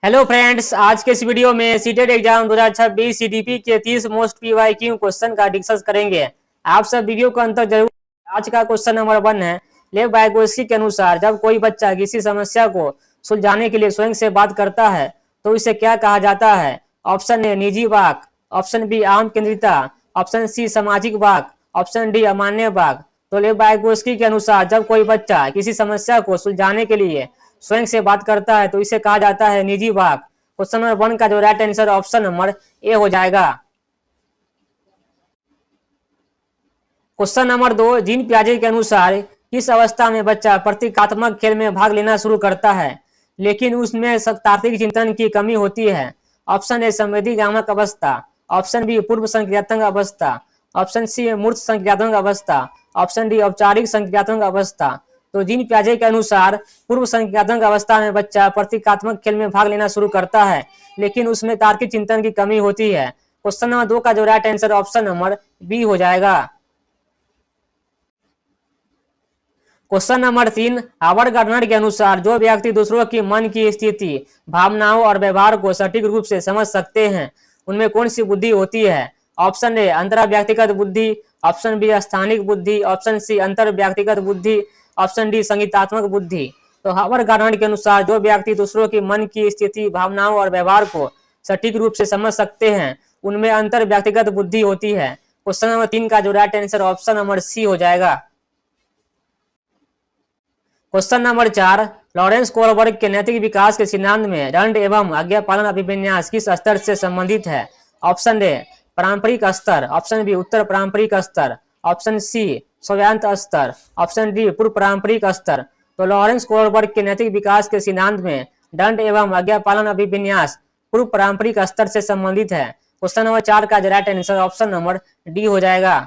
Hello friends, आज के इस वीडियो में सीटेट एग्जाम 2026 सीडीपी के 30 मोस्ट पीवाईक्यू क्वेश्चन का डिस्कस करेंगे। आप सब वीडियो को अंत तक जरूर। आज का क्वेश्चन नंबर 1 है। लेव वाइगोत्स्की के अनुसार जब कोई बच्चा किसी समस्या को सुलझाने के लिए स्वयं से बात करता है तो इसे क्या कहा जाता है? ऑप्शन ए निजी वाक, ऑप्शन बी आम केंद्रिता, ऑप्शन सी सामाजिक वाक, ऑप्शन डी अमान्य वाक। तो लेव वाइगोत्स्की के अनुसार जब कोई बच्चा किसी समस्या को सुलझाने के लिए स्वयं से बात करता है तो इसे कहा जाता है निजी वाक। क्वेश्चन नंबर 1 का जो right answer option number A हो जाएगा। क्वेश्चन नंबर 2, जीन पियाजे के अनुसार किस अवस्था में बच्चा प्रतीकात्मक खेल में भाग लेना शुरू करता है लेकिन उसमें तार्किक चिंतन की कमी होती है? ऑप्शन ए संवेदीगामक अवस्था, ऑप्शन बी पूर्व संक्रियात्मक अवस्था, ऑप्शन सी मूर्त संक्रियात्मक अवस्था, ऑप्शन डी औपचारिक संक्रियात्मक अवस्था। तो जीन पियाजे के अनुसार पूर्व संक्रियात्मक अवस्था में बच्चा प्रतीकात्मक खेल में भाग लेना शुरू करता है लेकिन उसमें तार्किक चिंतन की कमी होती है। क्वेश्चन नंबर 2 का जो right answer option number B हो जाएगा। क्वेश्चन नंबर 3, हावर्ड गार्डनर के अनुसार जो व्यक्ति दूसरों की मन की स्थिति, भावनाओं और व्यवहार को सटीक रूप से समझ सकते हैं उनमें कौन सी बुद्धि होती है? ऑप्शन ए अंतर व्यक्तिगत बुद्धि, ऑप्शन बी स्थानिक बुद्धि, ऑप्शन सी अंतर व्यक्तिगत बुद्धि, ऑप्शन डी संगीतात्मक बुद्धि। तो हावर्ड गार्डनर के अनुसार जो व्यक्ति दूसरों की मन की स्थिति, भावनाओं और व्यवहार को सटीक रूप से समझ सकते हैं उनमें अंतर व्यक्तिगत बुद्धि होती है। क्वेश्चन नंबर 3 का जो right answer option number C हो जाएगा। क्वेश्चन नंबर 4, लॉरेंस कोलबर्ग के नैतिक विकास के सिद्धांत में दंड एवं आज्ञा पालन अभिविन्यास किस स्तर से संबंधित है? ऑप्शन ए पारंपरिक स्तर, ऑप्शन बी उत्तर पारंपरिक स्तर, ऑप्शन सी स्वायत्त स्तर, ऑप्शन डी पूर्व पारंपरिक स्तर। तो लॉरेंस कोलबर्ग के नैतिक विकास के सिद्धांत में दंड एवं आज्ञा पालन अभिविन्यास पूर्व पारंपरिक स्तर से संबंधित है। क्वेश्चन नंबर 4 का right answer option number D हो जाएगा।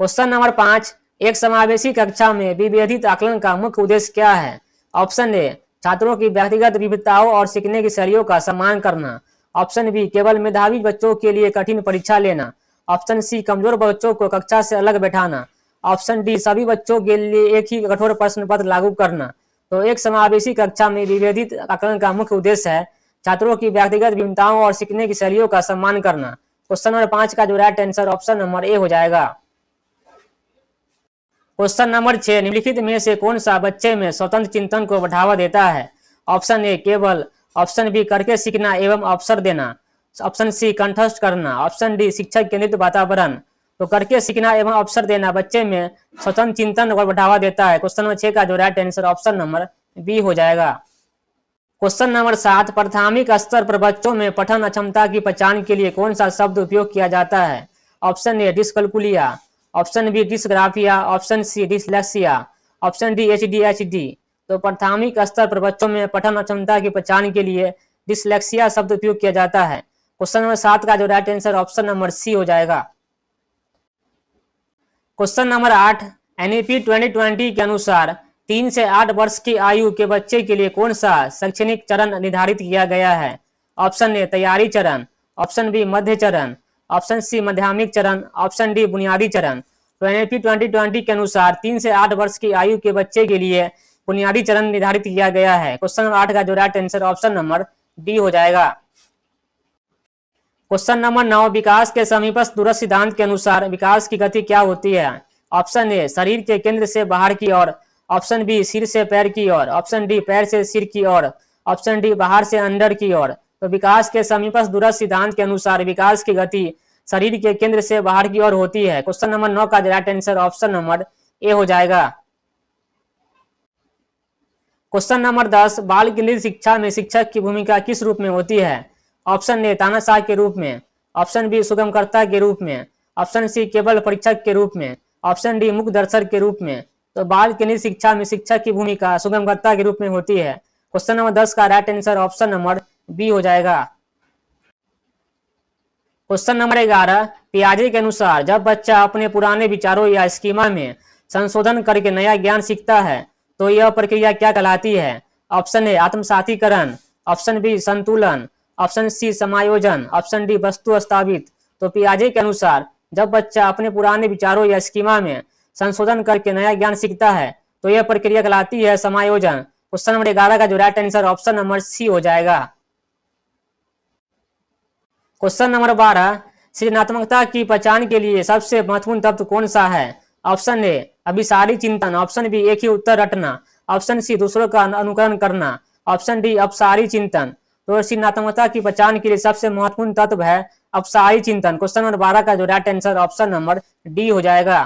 क्वेश्चन नंबर 5, एक समावेशी कक्षा में विभेदित आकलन का मुख्य उद्देश्य क्या है? ऑप्शन ए छात्रों की व्यक्तिगत विविधताओं और सीखने की शैलियों का सम्मान करना, ऑप्शन बी केवल मेधावी बच्चों के लिए कठिन परीक्षा लेना, ऑप्शन सी कमजोर बच्चों को कक्षा से अलग बैठाना, ऑप्शन डी सभी बच्चों के लिए एक ही कठोर प्रश्न पत्र लागू करना। तो एक समावेशी कक्षा में विभेदित आकलन का मुख्य उद्देश्य है छात्रों की व्यक्तिगत विभिन्नताओं और सीखने की शैलियों का सम्मान करना। क्वेश्चन नंबर 5 का जो right answer option number A हो जाएगा। क्वेश्चन नंबर 6, निम्नलिखित में से कौन सा बच्चे में स्वतंत्र चिंतन को बढ़ावा देता है? ऑप्शन ए केवल, ऑप्शन बी करके सीखना एवं अवसर देना, ऑप्शन सी कंठस्थ करना, ऑप्शन डी शिक्षक केंद्रित वातावरण। तो करके सीखना एवं अवसर देना बच्चे में स्वतंत्र चिंतन को बढ़ावा देता है। क्वेश्चन नंबर 6 का जो right answer option number B हो जाएगा। क्वेश्चन नंबर 7, प्राथमिक स्तर पर बच्चों में पठन अक्षमता की पहचान के लिए कौन सा शब्द उपयोग किया जाता है? Option A dyscalculia, option B dysgraphia, option C dyslexia, option D ADHD. तो प्राथमिक स्तर पर बच्चों में पठन अक्षमता की पहचान के लिए डिसलेक्सिया शब्द उपयोग किया जाता है। क्वेश्चन नंबर 7 का जो right answer option number C हो जाएगा। क्वेश्चन नंबर 8, एनईपी 2020 के अनुसार 3 से 8 वर्ष की आयु के बच्चे के लिए कौन सा शैक्षणिक चरण निर्धारित किया गया है? ऑप्शन ए तैयारी चरण, ऑप्शन बी मध्य चरण, ऑप्शन सी माध्यमिक चरण, ऑप्शन डी बुनियादी चरण। तो एनईपी 2020 के अनुसार 3 से 8 वर्ष की आयु के बच्चे के लिए बुनियादी चरण निर्धारित किया गया है। क्वेश्चन नंबर 8 का जो right answer option number D हो जाएगा। क्वेश्चन नंबर 9, विकास के समीपस्थ दूरस्थ सिद्धांत के अनुसार विकास की गति क्या होती है? ऑप्शन ए शरीर के केंद्र से बाहर की ओर, ऑप्शन बी सिर से पैर की ओर, ऑप्शन डी पैर से सिर की ओर, ऑप्शन डी बाहर से अंदर की ओर। तो विकास के समीपस्थ दूरस्थ सिद्धांत के अनुसार विकास की गति शरीर के केंद्र से बाहर की ओर होती है। क्वेश्चन नंबर 9 का right answer option number A हो जाएगा। क्वेश्चन नंबर 10, बाल केंद्रित शिक्षा में शिक्षक की भूमिका किस रूप में होती है? ऑप्शन ए तानाशाह के रूप में, ऑप्शन बी सुगमकर्ता के रूप में, ऑप्शन सी केवल परीक्षक के रूप में, ऑप्शन डी मुख्य दर्शक के रूप में। तो बाल केंद्रित शिक्षा में शिक्षक की भूमिका सुगमकर्ता के रूप में होती है। क्वेश्चन नंबर 10 का right answer option number B हो जाएगा। क्वेश्चन नंबर 11, पियाजे के अनुसार जब बच्चा अपने पुराने विचारों या स्कीमा में संशोधन करके नया ज्ञान सीखता है तो यह प्रक्रिया क्या कहलाती है? ऑप्शन ए आत्मसातीकरण, ऑप्शन बी संतुलन, ऑप्शन सी समायोजन, ऑप्शन डी वस्तु स्थापित। तो पियाजे के अनुसार जब बच्चा अपने पुराने विचारों या स्कीमा में संशोधन करके नया ज्ञान सीखता है तो यह प्रक्रिया कहलाती है समायोजन। क्वेश्चन नंबर 11 का जो right answer option number C हो जाएगा। क्वेश्चन नंबर 12, सृजनात्मकता की पहचान के लिए सबसे महत्वपूर्ण तत्व कौन सा है? ऑप्शन ए अभिसारी चिंतन, ऑप्शन बी एक ही उत्तर रटना, ऑप्शन सी दूसरों का अनुकरण करना, ऑप्शन डी अपसारी चिंतन। तो सृजनात्मकता की पहचान के लिए सबसे महत्वपूर्ण तत्व है अपसारी चिंतन। क्वेश्चन नंबर 12 का जो right answer option number D हो जाएगा।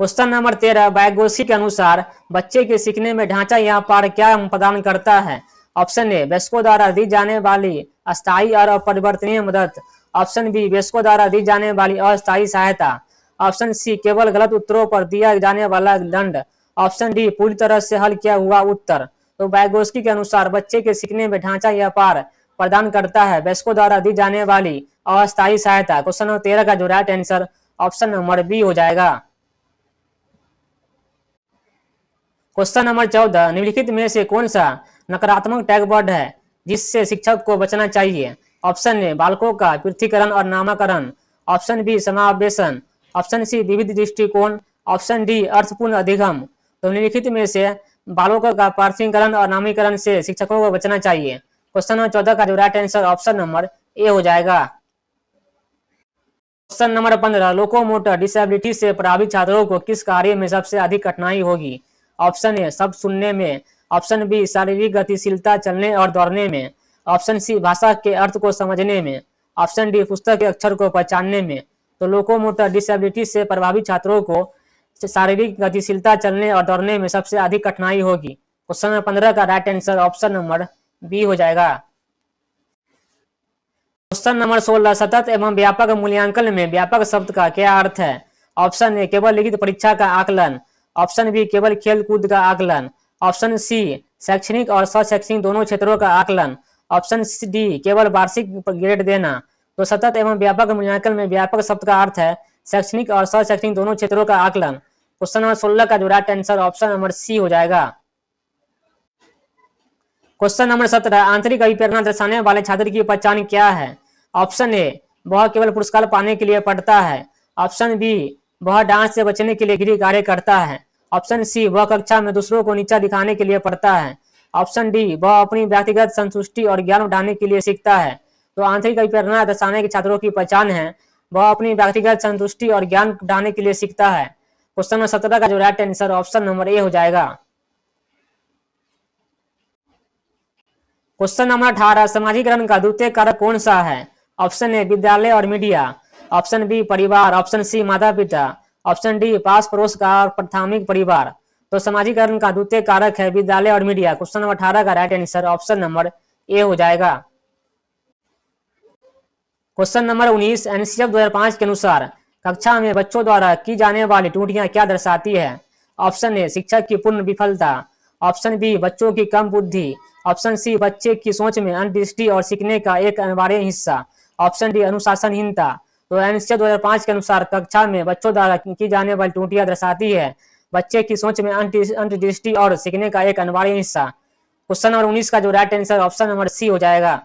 क्वेश्चन नंबर 13, बैगोसी के अनुसार बच्चे के सीखने में ढांचा या पाठ क्या प्रदान करता है? ऑप्शन ए वयस्कों द्वारा दी जाने वाली अस्थायी और अपरिवर्तनीय मदद, ऑप्शन बी वयस्कों द्वारा दी जाने वाली अस्थायी सहायता, ऑप्शन सी केवल गलत उत्तरों पर दिया जाने वाला दंड, ऑप्शन डी पूरी तरह से हल किया हुआ उत्तर। तो बैगोस्की के अनुसार बच्चे के सीखने में ढांचा या पार प्रदान करता है वयस्कों द्वारा दी जाने वाली अस्थायी सहायता। क्वेश्चन नंबर 13 का जो right answer option number B हो जाएगा। क्वेश्चन नंबर 14, निम्नलिखित में से कौन सा नकारात्मक टैगवर्ड है जिससे शिक्षक को बचना चाहिए? ऑप्शन ए बालकों का पृथकीकरण और नामकरण, ऑप्शन बी समावेशन, ऑप्शन सी विविध दृष्टिकोण, ऑप्शन डी अर्थपूर्ण अधिगम। तो निम्नलिखित में से बालकों का पृथकीकरण और नामीकरण से शिक्षकों को बचना चाहिए। क्वेश्चन नंबर 14 का जो right answer option number A हो जाएगा। क्वेश्चन नंबर 15, लोकोमोटर डिसेबिलिटी से प्रभावित छात्रों को किस कार्य में सबसे अधिक कठिनाई होगी? ऑप्शन ए शब्द सुनने में, ऑप्शन बी शारीरिक गतिशीलता चलने और दौड़ने में, ऑप्शन सी भाषा के अर्थ को समझने में, ऑप्शन डी पुस्तक के अक्षर को पहचानने में। तो लोकोमोटर डिसेबिलिटी से प्रभावित छात्रों को शारीरिक गतिशीलता चलने और दौड़ने में सबसे अधिक कठिनाई होगी। क्वेश्चन नंबर 15 का right answer option number B हो जाएगा। क्वेश्चन नंबर 16, सतत एवं व्यापक मूल्यांकन में व्यापक शब्द का क्या अर्थ है? ऑप्शन ए केवल लिखित परीक्षा का आकलन, ऑप्शन बी केवल खेल कूद का आकलन, ऑप्शन सी शैक्षणिक और शैक्षणिक दोनों क्षेत्रों का आकलन, ऑप्शन डी केवल वार्षिक ग्रेड देना। तो सतत एवं व्यापक मूल्यांकन में व्यापक शब्द का अर्थ है शैक्षणिक और शैक्षणिक दोनों क्षेत्रों का आकलन। क्वेश्चन नंबर 16 का जो right answer option number C हो जाएगा। क्वेश्चन नंबर 17, आंतरिक अभिप्रेरणा दर्शाने वाले छात्र की पहचान क्या है? ऑप्शन ए वह केवल पुरस्कार पाने के लिए पढ़ता है, ऑप्शन बी वह डांस से बचने के लिए गृह कार्य करता है, ऑप्शन सी वह कक्षा में दूसरों को नीचा दिखाने के लिए पढ़ता है, ऑप्शन डी वह अपनी व्यक्तिगत संतुष्टि और ज्ञान बढ़ाने के लिए सीखता है। तो आंतरिक अभिप्रेरणा दर्शाने के छात्रों की पहचान है वह अपनी व्यक्तिगत संतुष्टि और ज्ञान बढ़ाने के लिए सीखता है। क्वेश्चन नंबर 17 का जो right answer option number A हो जाएगा। क्वेश्चन नंबर 18, समाजीकरण का द्वितीय कारक कौन सा है? ऑप्शन ए विद्यालय और मीडिया, ऑप्शन बी परिवार, ऑप्शन सी माता पिता, ऑप्शन डी पास पड़ोस का प्राथमिक परिवार। तो समाजीकरण का द्वितीय कारक है विद्यालय और मीडिया। क्वेश्चन नंबर 18 का right answer option number A हो जाएगा। क्वेश्चन नंबर 19, एनसीएफ 2005 के अनुसार कक्षा में बच्चों द्वारा की जाने वाली त्रुटियां क्या दर्शाती है? ऑप्शन ए शिक्षक की पूर्ण विफलता, ऑप्शन बी बच्चों की कम बुद्धि, ऑप्शन सी बच्चे की सोच में अंतर्दृष्टि और सीखने का एक अनिवार्य हिस्सा, ऑप्शन डी अनुशासनहीनता। तो एनसीएफ 2005 के अनुसार कक्षा में बच्चों द्वारा की जाने वाली त्रुटियां दर्शाती है बच्चे की सोच में अंतर्दृष्टि और सीखने का एक अनिवार्य हिस्सा। क्वेश्चन नंबर 19 का जो right answer option number C हो जाएगा।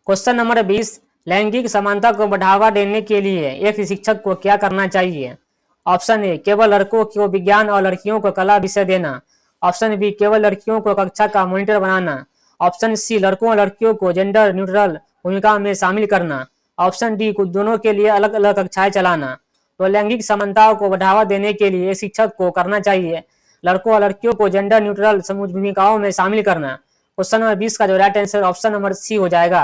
क्वेश्चन नंबर 20, लैंगिक समानता को बढ़ावा देने के लिए एक शिक्षक को क्या करना चाहिए? ऑप्शन ए केवल लड़कों को विज्ञान और लड़कियों को कला विषय देना, ऑप्शन बी केवल लड़कियों को कक्षा का मॉनिटर बनाना, ऑप्शन सी लड़कों और लड़कियों को जेंडर न्यूट्रल भूमिका में शामिल करना, ऑप्शन डी कुछ दोनों के लिए अलग अलग कक्षाएं चलाना। तो लैंगिक समानताओं को बढ़ावा देने के लिए शिक्षक को करना चाहिए लड़कों और लड़कियों को जेंडर न्यूट्रल भूमिकाओं में शामिल करना। क्वेश्चन नंबर 20 का जो right answer option number C हो जाएगा।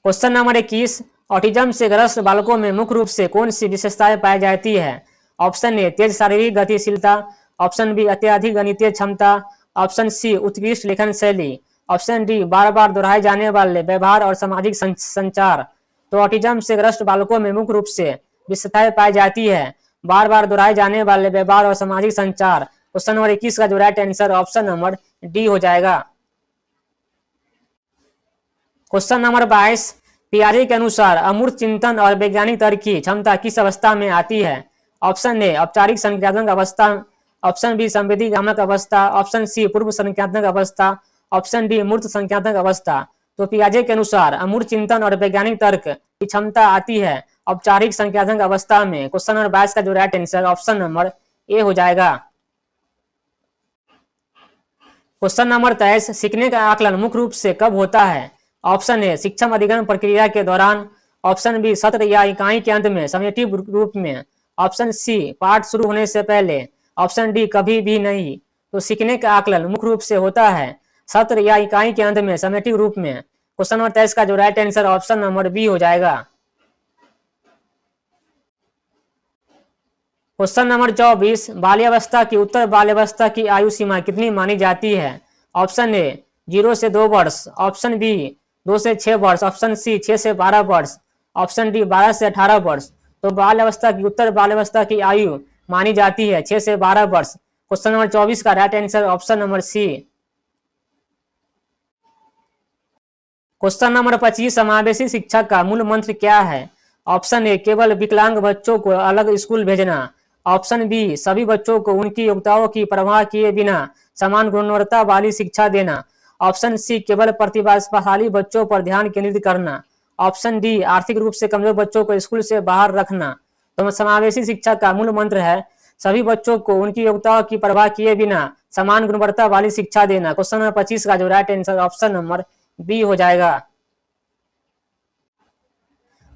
क्वेश्चन नंबर 21, ऑटिज्म से ग्रस्त बालकों में मुख्य रूप से कौन सी विशेषताएं पाई जाती है? ऑप्शन ए तेज शारीरिक गतिशीलता, ऑप्शन बी अत्यधिक गणितीय क्षमता, ऑप्शन सी उत्कृष्ट लेखन शैली, ऑप्शन डी बार बार दोहराए जाने वाले व्यवहार और सामाजिक संचार। तो ऑटिज्म से ग्रस्त बालकों में मुख्य रूप से विशेषताएं पाई जाती है बार बार दोहराए जाने वाले व्यवहार और सामाजिक संचार। क्वेश्चन नंबर 21 का जो right answer option number D हो जाएगा। क्वेश्चन नंबर 22, पियाजे के अनुसार अमूर्त चिंतन और वैज्ञानिक तर्क की क्षमता किस अवस्था में आती है? ऑप्शन ए औपचारिक संज्ञानात्मक अवस्था, ऑप्शन बी संवेदीगामक अवस्था, ऑप्शन सी पूर्व संज्ञानात्मक अवस्था, ऑप्शन डी मूर्त संज्ञानात्मक अवस्था। तो पियाजे के अनुसार अमूर्त चिंतन और वैज्ञानिक तर्क की क्षमता आती है औपचारिक संज्ञानात्मक अवस्था में। क्वेश्चन नंबर 22 का जो right answer option number A हो जाएगा। क्वेश्चन नंबर 23, सीखने का आकलन मुख्य रूप से कब होता है? ऑप्शन ए शिक्षण अधिगम प्रक्रिया के दौरान, ऑप्शन बी सत्र या इकाई के अंत में समेटिव रूप में, ऑप्शन सी पाठ शुरू होने से पहले, ऑप्शन डी कभी भी नहीं। तो सीखने का आकलन मुख्य रूप से होता है सत्र या इकाई के अंत में समेटिव रूप में। क्वेश्चन नंबर 23 का जो right answer option number B हो जाएगा। क्वेश्चन नंबर 24, बाल्यावस्था की उत्तर बाल्यावस्था की आयु सीमा कितनी मानी जाती है? ऑप्शन ए 0 से 2 वर्ष, ऑप्शन बी 2 से 6 वर्ष, ऑप्शन सी 6 से 12 वर्ष, ऑप्शन डी 12 से 18 वर्ष। तो बाल्यावस्था की उत्तर बाल्यावस्था की आयु मानी जाती है 6 से 12 वर्ष। क्वेश्चन नंबर 24 का right answer option number C. Question number 25, समावेशी शिक्षा का मूल मंत्र क्या है? ऑप्शन ए केवल विकलांग बच्चों को अलग स्कूल भेजना, ऑप्शन बी सभी बच्चों को उनकी योग्यताओं की परवाह किए बिना समान गुणवत्ता वाली शिक्षा देना, ऑप्शन सी केवल प्रतिभाशाली बच्चों पर ध्यान केंद्रित करना, ऑप्शन डी आर्थिक रूप से कमजोर बच्चों को स्कूल से बाहर रखना। तो समावेशी शिक्षा का मूल मंत्र है सभी बच्चों को उनकी योग्यताओं की परवाह किए बिना समान गुणवत्ता वाली शिक्षा देना। क्वेश्चन नंबर 25 का जो right answer option number B हो जाएगा।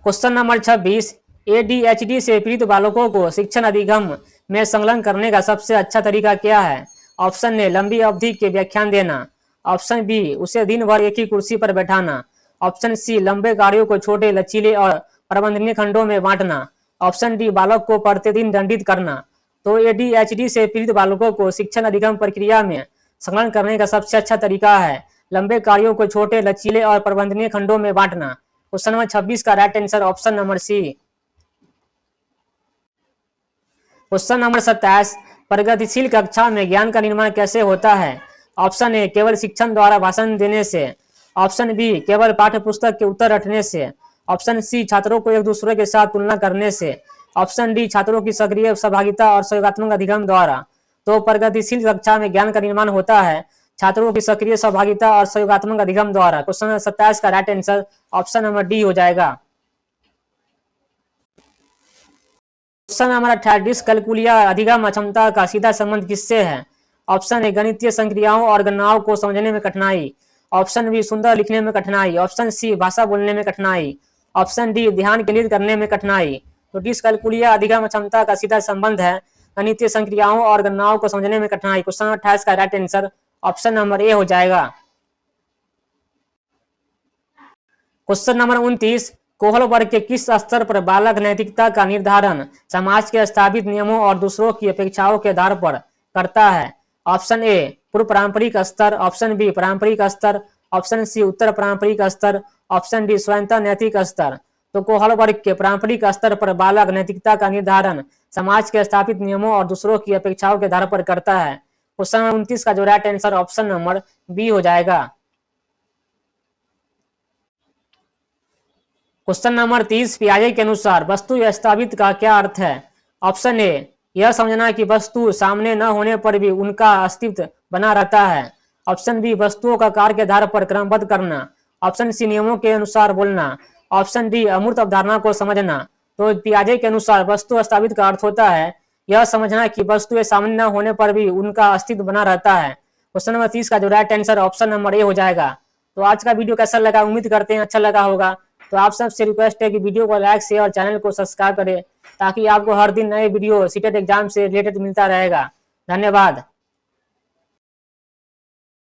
क्वेश्चन नंबर 26, ADHD से पीड़ित बालकों को शिक्षण अधिगम में संलग्न करने का सबसे अच्छा तरीका क्या है? ऑप्शन ए लंबी अवधि के व्याख्यान देना, ऑप्शन बी उसे दिन भर एक ही कुर्सी पर बैठाना, ऑप्शन सी लंबे कार्यों को छोटे लचीले और प्रबंधनीय खंडों में बांटना, ऑप्शन डी बालक को प्रतिदिन दंडित करना। तो ADHD से पीड़ित बालकों को शिक्षण अधिगम प्रक्रिया में संलग्न करने का सबसे अच्छा तरीका है लंबे कार्यों को छोटे लचीले और प्रबंधनीय खंडों में बांटना। क्वेश्चन नंबर 26 का right answer option number C. Question number 27, प्रगतिशील कक्षा में ज्ञान का निर्माण कैसे होता है? ऑप्शन ए केवल शिक्षण द्वारा भाषण देने से, ऑप्शन बी केवल पाठ्य पुस्तक के उत्तर रटने से, ऑप्शन सी छात्रों को एक दूसरे के साथ तुलना करने से, ऑप्शन डी छात्रों की सक्रिय सहभागिता और सहयोगात्मक अधिगम द्वारा। तो प्रगतिशील कक्षा में ज्ञान का निर्माण होता है छात्रों की सक्रिय सहभागिता और सहयोगात्मक अधिगम द्वारा। क्वेश्चन नंबर 27 का right answer option number D हो जाएगा। क्वेश्चन नंबर 28, डिस्कैलकुलिया अधिगम अक्षमता का सीधा संबंध किससे है? ऑप्शन ए गणितीय संक्रियाओं और गणनाओं को समझने में कठिनाई, ऑप्शन बी सुंदर लिखने में कठिनाई, ऑप्शन सी भाषा बोलने में कठिनाई, ऑप्शन डी ध्यान केंद्रित करने में कठिनाई। तो डिस्कैलकुलिया अधिगम अक्षमता का सीधा संबंध है गणितीय संक्रियाओं और गणनाओं को समझने में कठिनाई। क्वेश्चन नंबर 28 का right answer option number A हो जाएगा। क्वेश्चन नंबर 29, कोहल वर्ग के किस स्तर पर बालक नैतिकता का निर्धारण समाज के स्थापित नियमों और दूसरों की अपेक्षाओं के आधार पर करता है? ऑप्शन ए पूर्व पारंपरिक स्तर, ऑप्शन बी पारंपरिक स्तर, ऑप्शन सी उत्तर पारंपरिक स्तर, ऑप्शन डी स्वयंता नैतिक स्तर। तो कोहल वर्ग के पारंपरिक स्तर पर बालक नैतिकता का निर्धारण समाज के स्थापित नियमों और दूसरों की अपेक्षाओं के आधार पर करता है। क्वेश्चन नंबर 29 का जो right answer option number B हो जाएगा। क्वेश्चन नंबर 30, पियाजे के अनुसार वस्तु स्थापित का क्या अर्थ है? ऑप्शन ए यह समझना कि वस्तु सामने न होने पर भी उनका अस्तित्व बना रहता है, ऑप्शन बी वस्तुओं का कार्य के आधार पर क्रमबद्ध करना, ऑप्शन सी नियमों के अनुसार बोलना, ऑप्शन डी अमूर्त अवधारणा को समझना। तो पियाजे के अनुसार वस्तु स्थापित का अर्थ होता है यह समझना कि वस्तुएं सामने न होने पर भी उनका अस्तित्व बना रहता है। क्वेश्चन नंबर 30 का जो right answer option number A हो जाएगा। तो आज का वीडियो कैसा लगा, उम्मीद करते हैं अच्छा लगा होगा। तो आप सबसे रिक्वेस्ट है कि वीडियो को लाइक शेयर और चैनल को सब्सक्राइब करें ताकि आपको हर दिन नए वीडियो सीटेट एग्जाम से रिलेटेड मिलता रहेगा। धन्यवाद।